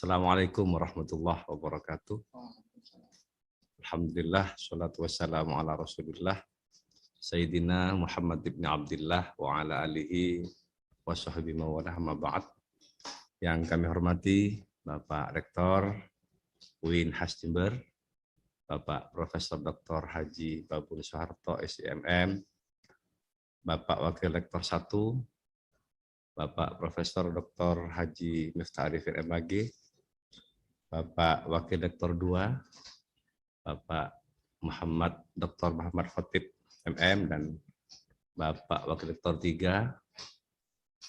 Assalamualaikum warahmatullahi wabarakatuh. Alhamdulillah, salatu wassalamu ala rasulillah, Sayyidina Muhammad ibn Abdillah wa ala alihi wa sahbihi mawalah ma ba'd. Yang kami hormati Bapak Rektor UIN Has Jember, Bapak Profesor Dr. Haji Babun Soeharto SIMM, Bapak Wakil Rektor 1, Bapak Profesor Dr. Haji Miftah Arifin MAG, Bapak Wakil Rektor 2, Bapak Dr. Muhammad Khotib MM, dan Bapak Wakil Rektor 3,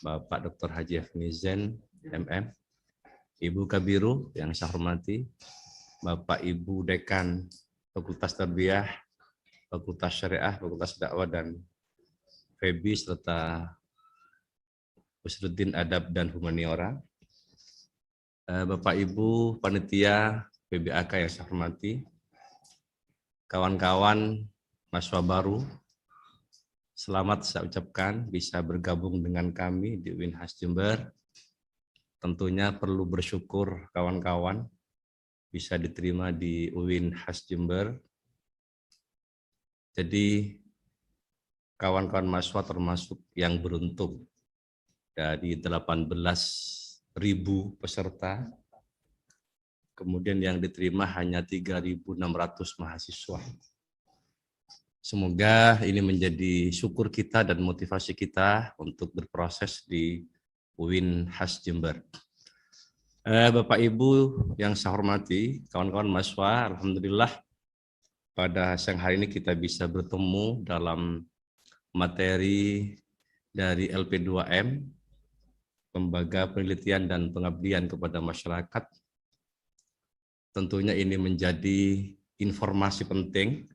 Bapak Dr. Haji Afnizen MM, Ibu Kabiru yang saya hormati, Bapak Ibu Dekan Fakultas Tarbiyah, Fakultas Syariah, Fakultas Dakwah, dan FEBI, serta Usruddin Adab dan Humaniora, Bapak Ibu Panitia PBAK yang saya hormati, kawan-kawan mahasiswa baru, selamat saya ucapkan bisa bergabung dengan kami di UIN Has Jember. Tentunya perlu bersyukur kawan-kawan bisa diterima di UIN Has Jember. Jadi kawan-kawan mahasiswa termasuk yang beruntung. Dari 18.000 peserta, kemudian yang diterima hanya 3.600 mahasiswa. Semoga ini menjadi syukur kita dan motivasi kita untuk berproses di UIN Has Jember. Bapak Ibu yang saya hormati, kawan-kawan mahasiswa, alhamdulillah pada siang hari ini kita bisa bertemu dalam materi dari LP2M, Lembaga Penelitian dan Pengabdian kepada Masyarakat. Tentunya ini menjadi informasi penting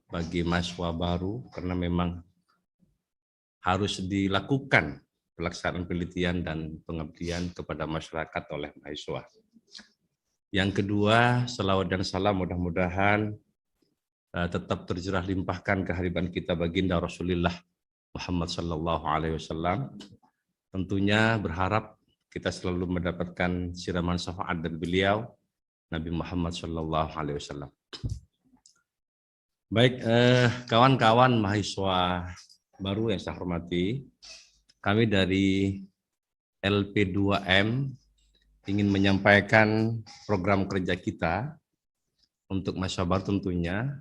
bagi mahasiswa baru karena memang harus dilakukan pelaksanaan penelitian dan pengabdian kepada masyarakat oleh mahasiswa. Yang kedua, selawat dan salam mudah-mudahan tetap tercurah limpahkan kehadiran kita baginda Rasulullah Muhammad sallallahu alaihi wasallam. Tentunya berharap kita selalu mendapatkan siraman syafaat dari beliau, Nabi Muhammad SAW. Baik, kawan-kawan mahasiswa baru yang saya hormati, kami dari LP2M ingin menyampaikan program kerja kita untuk mahasiswa baru tentunya.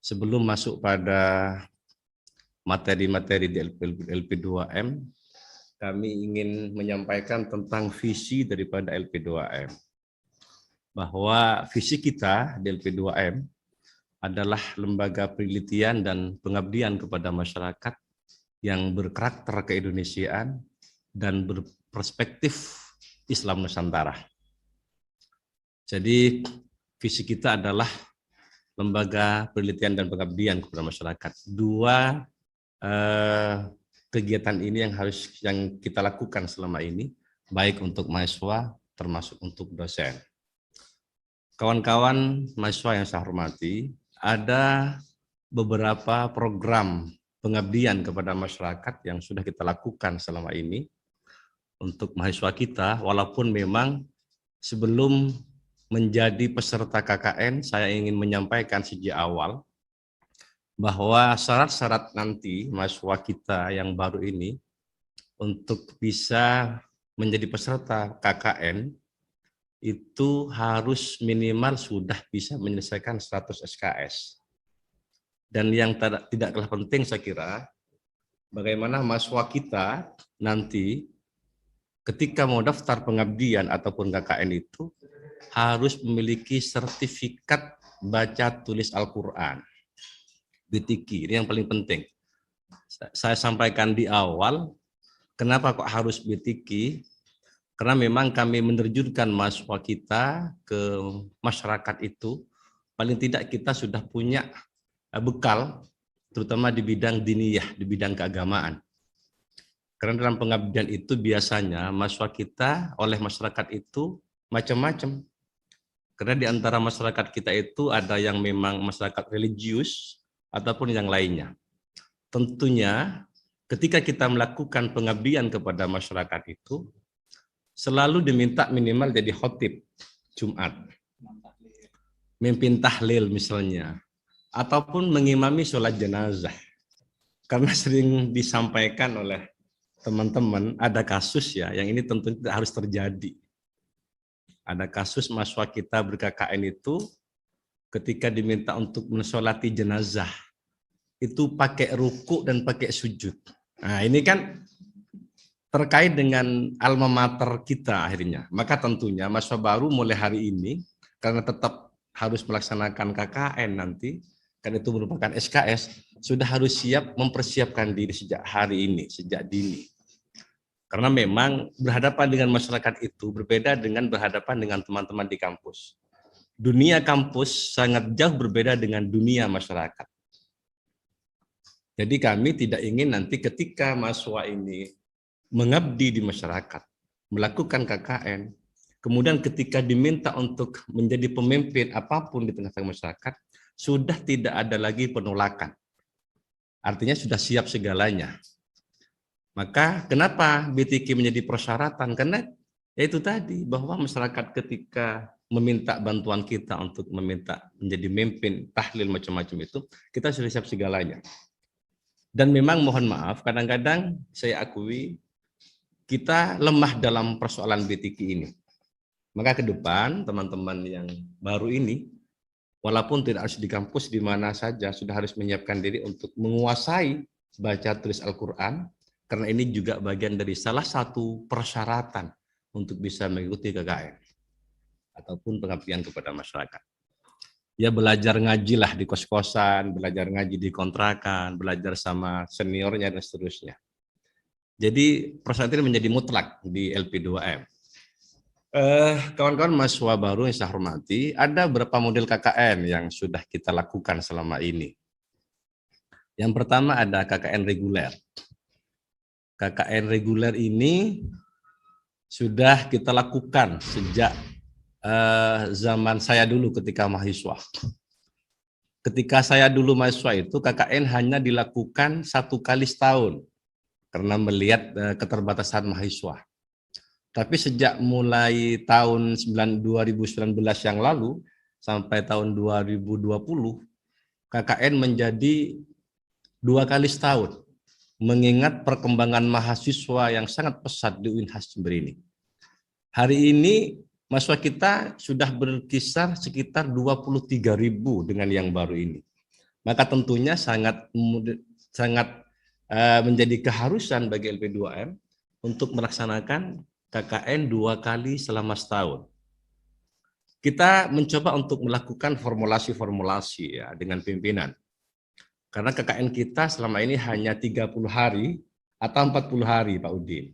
Sebelum masuk pada materi-materi di LP2M, kami ingin menyampaikan tentang visi daripada LP2M. Bahwa visi kita di LP2M adalah lembaga penelitian dan pengabdian kepada masyarakat yang berkarakter keindonesiaan dan berperspektif Islam Nusantara. Jadi visi kita adalah lembaga penelitian dan pengabdian kepada masyarakat. Dua kegiatan ini yang kita lakukan selama ini, baik untuk mahasiswa termasuk untuk dosen. Kawan-kawan mahasiswa yang saya hormati, ada beberapa program pengabdian kepada masyarakat yang sudah kita lakukan selama ini untuk mahasiswa kita, walaupun memang sebelum menjadi peserta KKN, saya ingin menyampaikan sejak awal bahwa syarat-syarat nanti mahasiswa kita yang baru ini untuk bisa menjadi peserta KKN itu harus minimal sudah bisa menyelesaikan 100 SKS. Dan yang tidak kalah penting saya kira, bagaimana mahasiswa kita nanti ketika mau daftar pengabdian ataupun KKN itu harus memiliki sertifikat baca tulis Al-Quran. BTQ, ini yang paling penting. Saya sampaikan di awal, kenapa kok harus BTQ? Karena memang kami menerjunkan mahasiswa kita ke masyarakat itu, paling tidak kita sudah punya bekal, terutama di bidang diniyah, di bidang keagamaan. Karena dalam pengabdian itu biasanya mahasiswa kita oleh masyarakat itu macam-macam. Karena di antara masyarakat kita itu ada yang memang masyarakat religius, ataupun yang lainnya. Tentunya ketika kita melakukan pengabdian kepada masyarakat itu, selalu diminta minimal jadi khotib Jumat, mimpin tahlil misalnya, ataupun mengimami sholat jenazah. Karena sering disampaikan oleh teman-teman, ada kasus ya, yang ini tentu tidak harus terjadi. Ada kasus mahasiswa kita ber-KKN itu ketika diminta untuk mensolati jenazah, itu pakai ruku dan pakai sujud. Nah ini kan terkait dengan alma mater kita akhirnya. Maka tentunya mahasiswa baru mulai hari ini, karena tetap harus melaksanakan KKN nanti, kan itu merupakan SKS, sudah harus siap mempersiapkan diri sejak hari ini, sejak dini. Karena memang berhadapan dengan masyarakat itu berbeda dengan berhadapan dengan teman-teman di kampus. Dunia kampus sangat jauh berbeda dengan dunia masyarakat. Jadi kami tidak ingin nanti ketika mahasiswa ini mengabdi di masyarakat, melakukan KKN, kemudian ketika diminta untuk menjadi pemimpin apapun di tengah-tengah masyarakat, sudah tidak ada lagi penolakan. Artinya sudah siap segalanya. Maka kenapa BTK menjadi persyaratan? Karena yaitu tadi bahwa masyarakat ketika meminta bantuan kita untuk meminta menjadi pemimpin tahlil macam-macam itu, kita sudah siap segalanya. Dan memang mohon maaf, kadang-kadang saya akui kita lemah dalam persoalan BTK ini. Maka ke depan teman-teman yang baru ini, walaupun tidak harus di kampus, di mana saja sudah harus menyiapkan diri untuk menguasai baca tulis Al-Quran, karena ini juga bagian dari salah satu persyaratan untuk bisa mengikuti KKN ataupun pengabdian kepada masyarakat. Ya belajar ngaji lah di kos-kosan, belajar ngaji di kontrakan, belajar sama seniornya dan seterusnya. Jadi persyaratan menjadi mutlak di LP2M. Kawan-kawan mahasiswa baru yang saya hormati, ada beberapa model KKN yang sudah kita lakukan selama ini. Yang pertama ada KKN reguler. KKN reguler ini sudah kita lakukan sejak zaman saya dulu ketika mahasiswa. Ketika saya dulu mahasiswa itu KKN hanya dilakukan 1 kali setahun karena melihat keterbatasan mahasiswa. Tapi sejak mulai tahun 2019 yang lalu sampai tahun 2020, KKN menjadi 2 kali setahun. Mengingat perkembangan mahasiswa yang sangat pesat di UINHAS Jember ini. Hari ini mahasiswa kita sudah berkisar sekitar 23.000 dengan yang baru ini. Maka tentunya sangat menjadi keharusan bagi LP2M untuk melaksanakan KKN 2 kali selama setahun. Kita mencoba untuk melakukan formulasi-formulasi ya dengan pimpinan. Karena KKN kita selama ini hanya 30 hari atau 40 hari Pak Udin.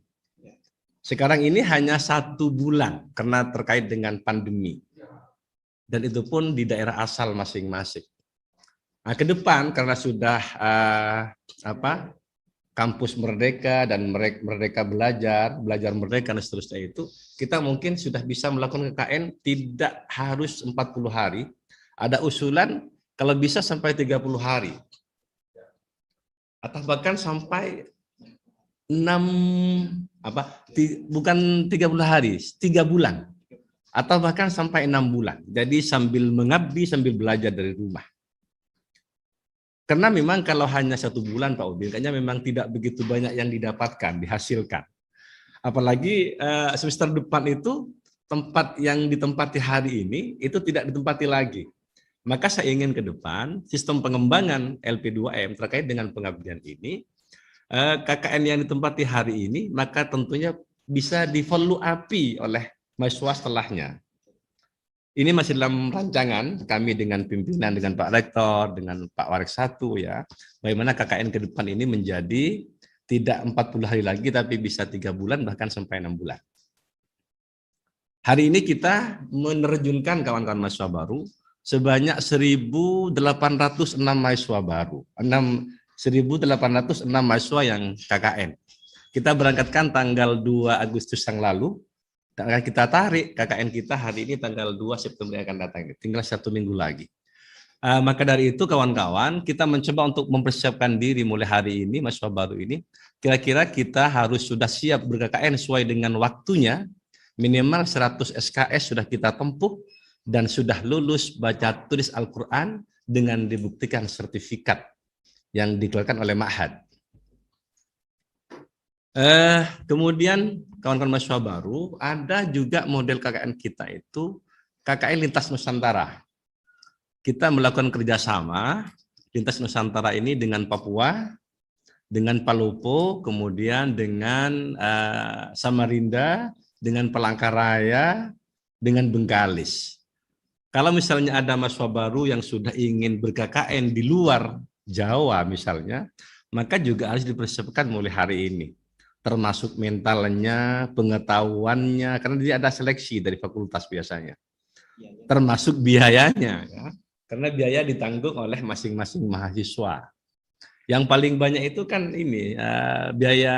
Sekarang ini hanya 1 bulan karena terkait dengan pandemi. Dan itu pun di daerah asal masing-masing. Nah, ke depan karena sudah kampus merdeka dan merdeka belajar merdeka dan seterusnya itu, kita mungkin sudah bisa melakukan KKN tidak harus 40 hari. Ada usulan kalau bisa sampai 30 hari. Atau bahkan sampai bukan 30 hari, 3 bulan. Atau bahkan sampai 6 bulan. Jadi sambil mengabdi, sambil belajar dari rumah. Karena memang kalau hanya 1 bulan Pak Udin, kayaknya memang tidak begitu banyak yang didapatkan, dihasilkan. Apalagi semester depan itu, tempat yang ditempati hari ini, itu tidak ditempati lagi. Maka saya ingin ke depan sistem pengembangan LP2M terkait dengan pengabdian ini, KKN yang ditempati hari ini, maka tentunya bisa di-follow up oleh mahasiswa setelahnya. Ini masih dalam rancangan kami dengan pimpinan, dengan Pak Rektor, dengan Pak Warik 1 ya. Bagaimana KKN ke depan ini menjadi tidak 40 hari lagi, tapi bisa 3 bulan, bahkan sampai 6 bulan. Hari ini kita menerjunkan kawan-kawan mahasiswa baru, sebanyak 1.806 mahasiswa baru, 1.806 mahasiswa yang KKN. Kita berangkatkan tanggal 2 Agustus yang lalu, dan akan kita tarik KKN kita hari ini tanggal 2 September yang akan datang, tinggal 1 minggu lagi. Maka dari itu kawan-kawan, kita mencoba untuk mempersiapkan diri mulai hari ini, mahasiswa baru ini, kira-kira kita harus sudah siap ber-KKN sesuai dengan waktunya, Minimal 100 SKS sudah kita tempuh dan sudah lulus baca tulis Al-Quran dengan dibuktikan sertifikat yang dikeluarkan oleh Ma'had. Kemudian kawan-kawan mahasiswa baru, ada juga model KKN kita itu KKN Lintas Nusantara. Kita melakukan kerjasama Lintas Nusantara ini dengan Papua, dengan Palopo, kemudian dengan Samarinda, dengan Palangkaraya, dengan Bengkalis. Kalau misalnya ada mahasiswa baru yang sudah ingin ber-KKN di luar Jawa misalnya, maka juga harus dipersiapkan mulai hari ini. Termasuk mentalnya, pengetahuannya, karena dia ada seleksi dari fakultas biasanya. Termasuk biayanya, ya. Karena biaya ditanggung oleh masing-masing mahasiswa. Yang paling banyak itu kan ini biaya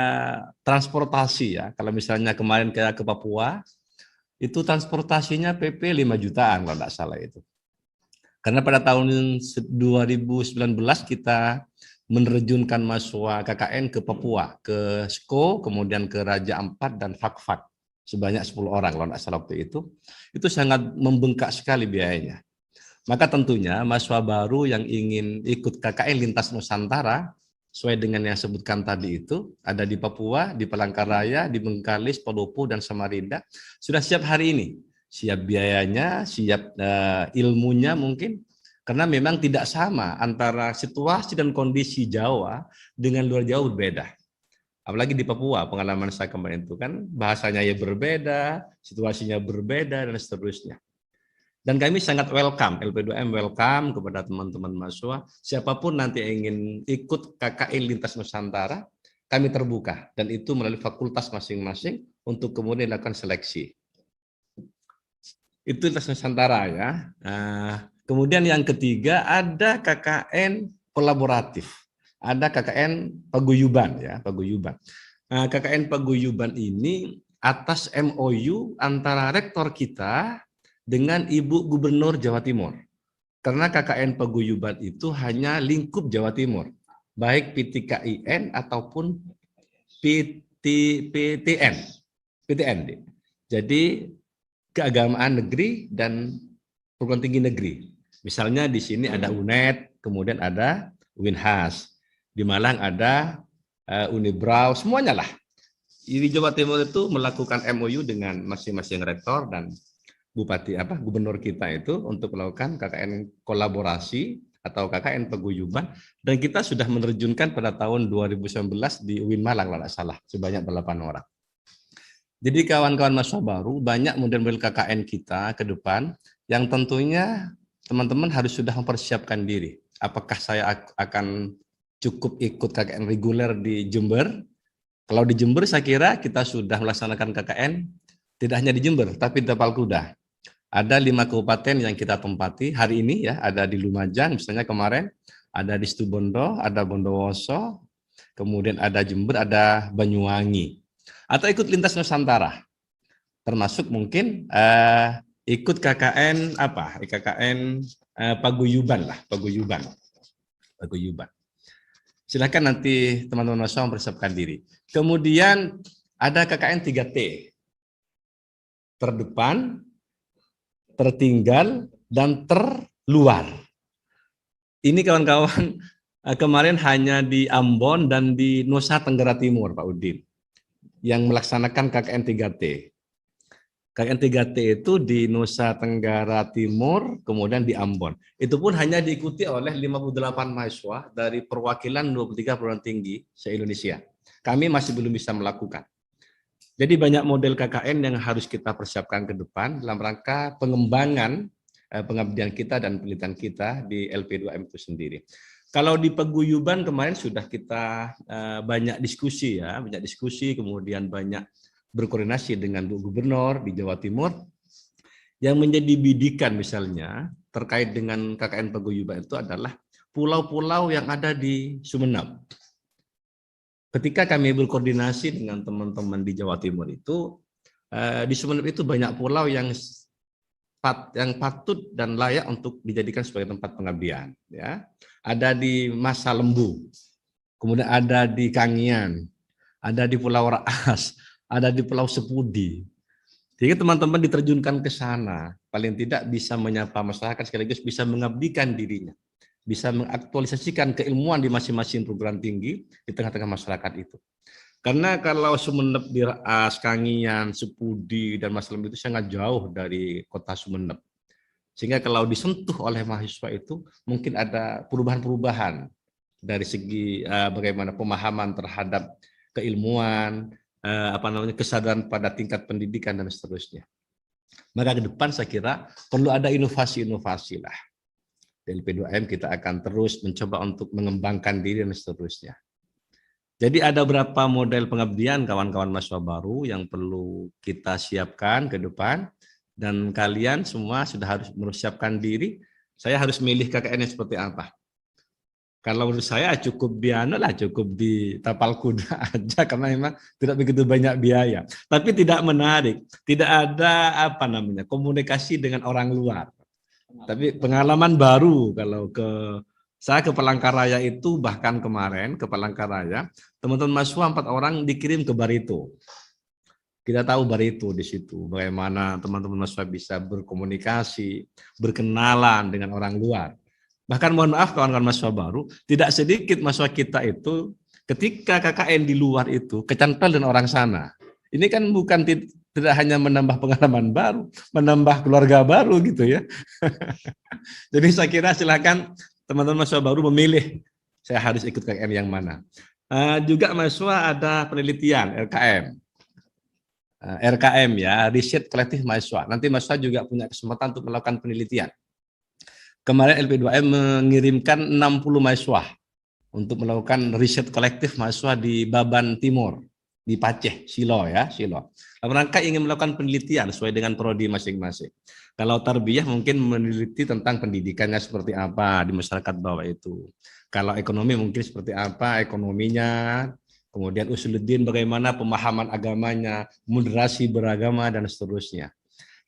transportasi ya. Kalau misalnya kemarin ke Papua, itu transportasinya PP 5 jutaan kalau tidak salah itu. Karena pada tahun 2019 kita menerjunkan mahasiswa KKN ke Papua, ke SKO, kemudian ke Raja Ampat dan Fakfak sebanyak 10 orang kalau tidak salah waktu itu sangat membengkak sekali biayanya. Maka tentunya mahasiswa baru yang ingin ikut KKN Lintas Nusantara sesuai dengan yang sebutkan tadi itu ada di Papua, di Palangkaraya, di Bengkalis, Palopo dan Samarinda sudah siap hari ini, siap biayanya, siap ilmunya mungkin. Karena memang tidak sama antara situasi dan kondisi Jawa dengan luar Jawa berbeda. Apalagi di Papua, pengalaman saya kemarin itu kan bahasanya ya berbeda, situasinya berbeda, dan seterusnya. Dan kami sangat welcome, LP2M welcome kepada teman-teman mahasiswa, siapapun nanti ingin ikut KKN Lintas Nusantara, kami terbuka, dan itu melalui fakultas masing-masing untuk kemudian dilakukan seleksi. Itu Lintas Nusantara ya. Kemudian yang ketiga ada KKN kolaboratif, ada KKN paguyuban ya, paguyuban. KKN paguyuban ini atas MOU antara rektor kita dengan Ibu Gubernur Jawa Timur. Karena KKN paguyuban itu hanya lingkup Jawa Timur, baik PTKIN ataupun PTN. Jadi keagamaan negeri dan perguruan tinggi negeri. Misalnya di sini ada UNED, kemudian ada Winhas. Di Malang ada Unibrau, semuanya lah. Di Jawa Timur itu melakukan MOU dengan masing-masing rektor dan gubernur kita itu untuk melakukan KKN kolaborasi atau KKN paguyuban, dan kita sudah menerjunkan pada tahun 2019 di UIN Malang kalau tidak salah sebanyak 8 orang. Jadi kawan-kawan mahasiswa baru banyak model-model KKN kita ke depan yang tentunya teman-teman harus sudah mempersiapkan diri. Apakah saya akan cukup ikut KKN reguler di Jember? Kalau di Jember saya kira kita sudah melaksanakan KKN tidak hanya di Jember tapi di Tapal Kuda. Ada 5 kabupaten yang kita tempati hari ini ya, ada di Lumajang misalnya kemarin, ada di Situbondo, ada Bondowoso, kemudian ada Jember, ada Banyuwangi. Atau ikut Lintas Nusantara. Termasuk mungkin ikut KKN paguyuban lah, paguyuban. Silakan nanti teman-teman mahasiswa mempersiapkan diri. Kemudian ada KKN 3T. Terdepan, tertinggal, dan terluar. Ini kawan-kawan kemarin hanya di Ambon dan di Nusa Tenggara Timur, Pak Udin, yang melaksanakan KKN 3T. KKN 3T itu di Nusa Tenggara Timur, kemudian di Ambon. Itu pun hanya diikuti oleh 58 mahasiswa dari perwakilan 23 perguruan tinggi se-Indonesia. Kami masih belum bisa melakukan. Jadi banyak model KKN yang harus kita persiapkan ke depan dalam rangka pengembangan pengabdian kita dan penelitian kita di LP2M itu sendiri. Kalau di paguyuban kemarin sudah kita banyak diskusi ya, kemudian banyak berkoordinasi dengan Bu Gubernur di Jawa Timur. Yang menjadi bidikan misalnya terkait dengan KKN paguyuban itu adalah pulau-pulau yang ada di Sumeneb. Ketika kami berkoordinasi dengan teman-teman di Jawa Timur itu, di Sumeneb itu banyak pulau yang patut dan layak untuk dijadikan sebagai tempat pengabdian. Ya. Ada di Masa Lembu, kemudian ada di Kangian, ada di Pulau Raas, ada di Pulau Sepudi. Sehingga teman-teman diterjunkan ke sana, paling tidak bisa menyapa masyarakat sekaligus bisa mengabdikan dirinya, bisa mengaktualisasikan keilmuan di masing-masing perguruan tinggi di tengah-tengah masyarakat itu. Karena kalau Sumeneb, Diras, Kangian, Sepudi, dan Mas Lem itu sangat jauh dari kota Sumeneb. Sehingga kalau disentuh oleh mahasiswa itu mungkin ada perubahan-perubahan dari segi bagaimana pemahaman terhadap keilmuan, kesadaran pada tingkat pendidikan dan seterusnya. Maka ke depan saya kira perlu ada inovasi-inovasi lah. Di LP2M kita akan terus mencoba untuk mengembangkan diri dan seterusnya. Jadi ada beberapa model pengabdian kawan-kawan mahasiswa baru yang perlu kita siapkan ke depan, dan kalian semua sudah harus mempersiapkan diri. Saya harus milih KKN yang seperti apa. Kalau menurut saya cukup cukup di tapal kuda aja karena memang tidak begitu banyak biaya. Tapi tidak menarik, tidak ada komunikasi dengan orang luar. Tapi pengalaman baru kalau saya ke Palangkaraya itu, bahkan kemarin ke Palangkaraya, teman-teman mahasiswa 4 orang dikirim ke Barito. Kita tahu Barito di situ, bagaimana teman-teman mahasiswa bisa berkomunikasi, berkenalan dengan orang luar. Bahkan mohon maaf kawan-kawan mahasiswa baru, tidak sedikit mahasiswa kita itu ketika KKN di luar itu kecantol dengan orang sana. Ini kan bukan tidak hanya menambah pengalaman baru, menambah keluarga baru gitu ya. Jadi saya kira silakan teman-teman mahasiswa baru memilih saya harus ikut KKN yang mana. Juga mahasiswa ada penelitian RKM. RKM ya, riset kolektif mahasiswa. Nanti mahasiswa juga punya kesempatan untuk melakukan penelitian. Kemarin LP2M mengirimkan 60 mahasiswa untuk melakukan riset kolektif mahasiswa di Baban Timur, di Paceh, Silo ya, Silo. Mereka ingin melakukan penelitian sesuai dengan prodi masing-masing. Kalau tarbiyah mungkin meneliti tentang pendidikannya seperti apa di masyarakat bawah itu. Kalau ekonomi mungkin seperti apa ekonominya, kemudian usuluddin bagaimana pemahaman agamanya, moderasi beragama dan seterusnya.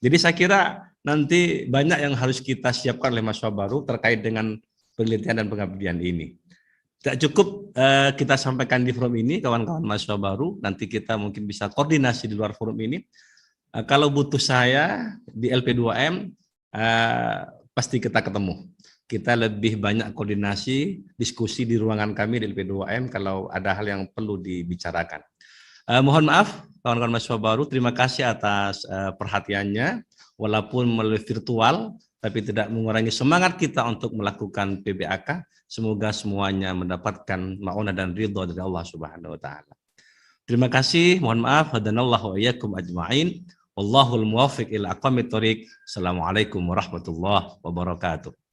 Jadi saya kira nanti banyak yang harus kita siapkan oleh mahasiswa baru terkait dengan penelitian dan pengabdian ini. Tidak cukup kita sampaikan di forum ini, kawan-kawan mahasiswa baru, nanti kita mungkin bisa koordinasi di luar forum ini. Kalau butuh saya di LP2M, pasti kita ketemu. Kita lebih banyak koordinasi, diskusi di ruangan kami di LP2M kalau ada hal yang perlu dibicarakan. Mohon maaf, kawan-kawan mahasiswa baru, terima kasih atas perhatiannya, walaupun melalui virtual, tapi tidak mengurangi semangat kita untuk melakukan PBAK. Semoga semuanya mendapatkan ma'unah dan ridho dari Allah Subhanahu wa taala. Terima kasih, mohon maaf, hadanallahu wa iyyakum ajma'in. Wallahul muwaffiq ila aqwamit thoriq. Assalamualaikum warahmatullahi wabarakatuh.